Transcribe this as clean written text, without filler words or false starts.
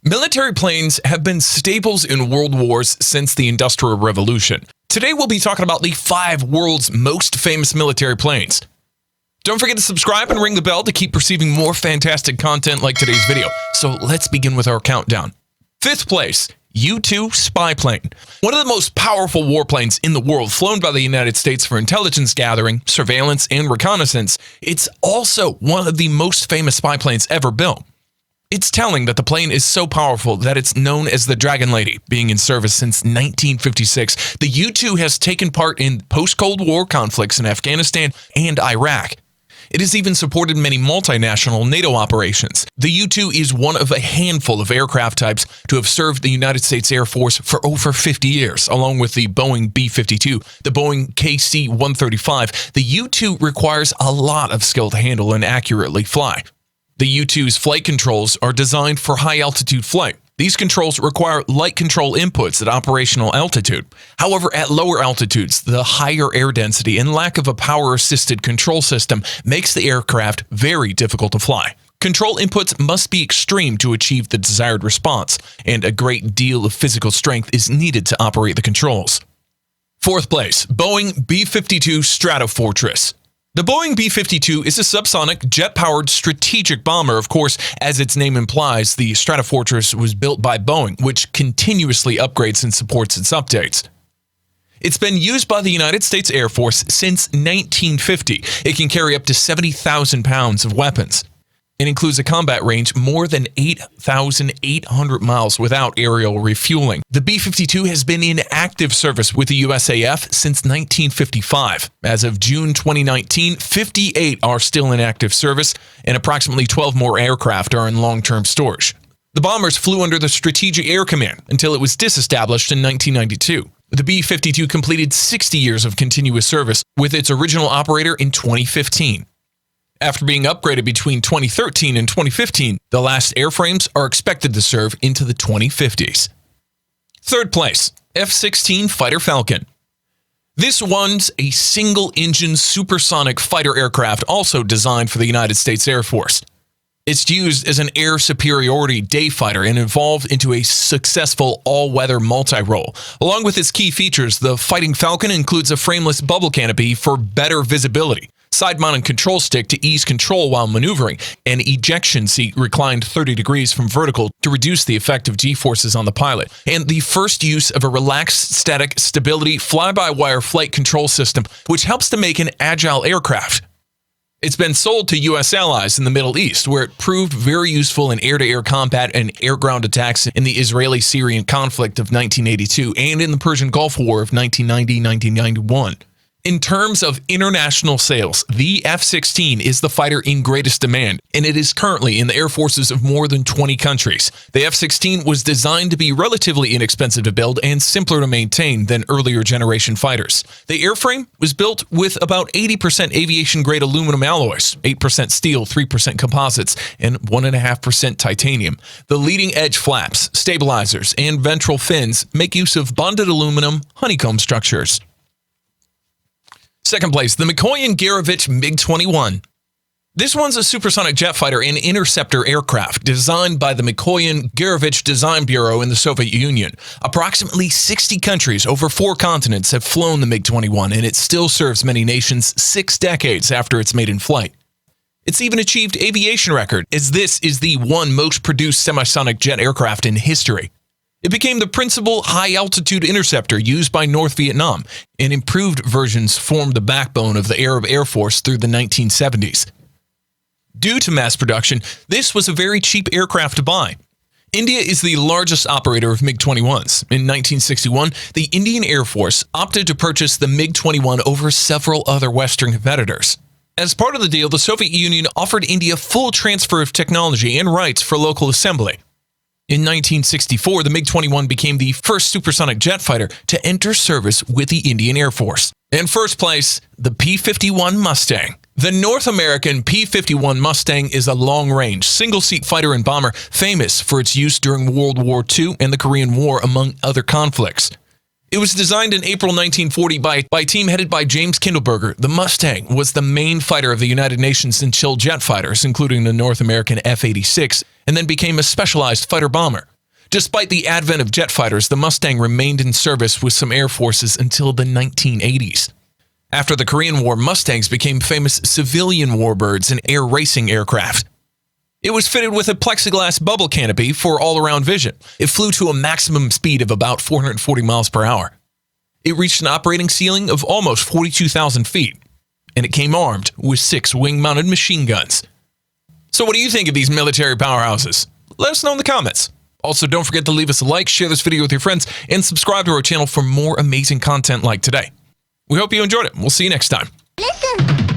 Military planes have been staples in world wars since the Industrial Revolution. Today we'll be talking about the 5 world's most famous military planes. Don't forget to subscribe and ring the bell to keep receiving more fantastic content like today's video. So let's begin with our countdown. 5th place, U-2 spy plane. One of the most powerful warplanes in the world, flown by the United States for intelligence gathering, surveillance, and reconnaissance. It's also one of the most famous spy planes ever built. It's telling that the plane is so powerful that it's known as the Dragon Lady. Being in service since 1956, the U-2 has taken part in post-Cold War conflicts in Afghanistan and Iraq. It has even supported many multinational NATO operations. The U-2 is one of a handful of aircraft types to have served the United States Air Force for over 50 years, along with the Boeing B-52, the Boeing KC-135. The U-2 requires a lot of skill to handle and accurately fly. The U-2's flight controls are designed for high-altitude flight. These controls require light control inputs at operational altitude. However, at lower altitudes, the higher air density and lack of a power-assisted control system makes the aircraft very difficult to fly. Control inputs must be extreme to achieve the desired response, and a great deal of physical strength is needed to operate the controls. 4th place, Boeing B-52 Stratofortress. The Boeing B-52 is a subsonic, jet-powered strategic bomber. Of course, as its name implies, the Stratofortress was built by Boeing, which continuously upgrades and supports its updates. It's been used by the United States Air Force since 1950. It can carry up to 70,000 pounds of weapons. It includes a combat range more than 8,800 miles without aerial refueling. The B-52 has been in active service with the USAF since 1955. As of June 2019, 58 are still in active service, and approximately 12 more aircraft are in long-term storage. The bombers flew under the Strategic Air Command until it was disestablished in 1992. The B-52 completed 60 years of continuous service with its original operator in 2015. After being upgraded between 2013 and 2015, the last airframes are expected to serve into the 2050s. 3rd place, F-16 Fighter Falcon. This one's a single-engine supersonic fighter aircraft also designed for the United States Air Force. It's used as an air superiority day fighter and evolved into a successful all-weather multi-role. Along with its key features, the Fighting Falcon includes a frameless bubble canopy for better visibility, side-mounted control stick to ease control while maneuvering, an ejection seat reclined 30 degrees from vertical to reduce the effect of G-forces on the pilot, and the first use of a relaxed static stability fly-by-wire flight control system, which helps to make an agile aircraft. It's been sold to U.S. allies in the Middle East, where it proved very useful in air-to-air combat and air-ground attacks in the Israeli-Syrian conflict of 1982 and in the Persian Gulf War of 1990-1991. In terms of international sales, the F-16 is the fighter in greatest demand, and it is currently in the air forces of more than 20 countries. The F-16 was designed to be relatively inexpensive to build and simpler to maintain than earlier generation fighters. The airframe was built with about 80% aviation-grade aluminum alloys, 8% steel, 3% composites, and 1.5% titanium. The leading-edge flaps, stabilizers, and ventral fins make use of bonded aluminum honeycomb structures. 2nd place, the Mikoyan-Gurevich MiG-21. This one's a supersonic jet fighter and interceptor aircraft designed by the Mikoyan-Gurevich Design Bureau in the Soviet Union. Approximately 60 countries over 4 continents have flown the MiG-21, and it still serves many nations 6 decades after its maiden flight. It's even achieved aviation record, as this is the one most produced semisonic jet aircraft in history. It became the principal high-altitude interceptor used by North Vietnam, and improved versions formed the backbone of the Arab Air Force through the 1970s. Due to mass production, this was a very cheap aircraft to buy. India is the largest operator of MiG-21s. In 1961, the Indian Air Force opted to purchase the MiG-21 over several other Western competitors. As part of the deal, the Soviet Union offered India full transfer of technology and rights for local assembly. In 1964, the MiG-21 became the first supersonic jet fighter to enter service with the Indian Air Force. In 1st place, the P-51 Mustang. The North American P-51 Mustang is a long-range, single-seat fighter and bomber famous for its use during World War II and the Korean War, among other conflicts. It was designed in April 1940 by a team headed by James Kindleberger. The Mustang was the main fighter of the United Nations in chill jet fighters, including the North American F-86, and then became a specialized fighter bomber. Despite the advent of jet fighters, the Mustang remained in service with some air forces until the 1980s. After the Korean War, Mustangs became famous civilian warbirds and air racing aircraft. It was fitted with a plexiglass bubble canopy for all-around vision. It flew to a maximum speed of about 440 miles per hour. It reached an operating ceiling of almost 42,000 feet, and it came armed with 6 wing-mounted machine guns. So what do you think of these military powerhouses? Let us know in the comments. Also, don't forget to leave us a like, share this video with your friends, and subscribe to our channel for more amazing content like today. We hope you enjoyed it. We'll see you next time. Listen.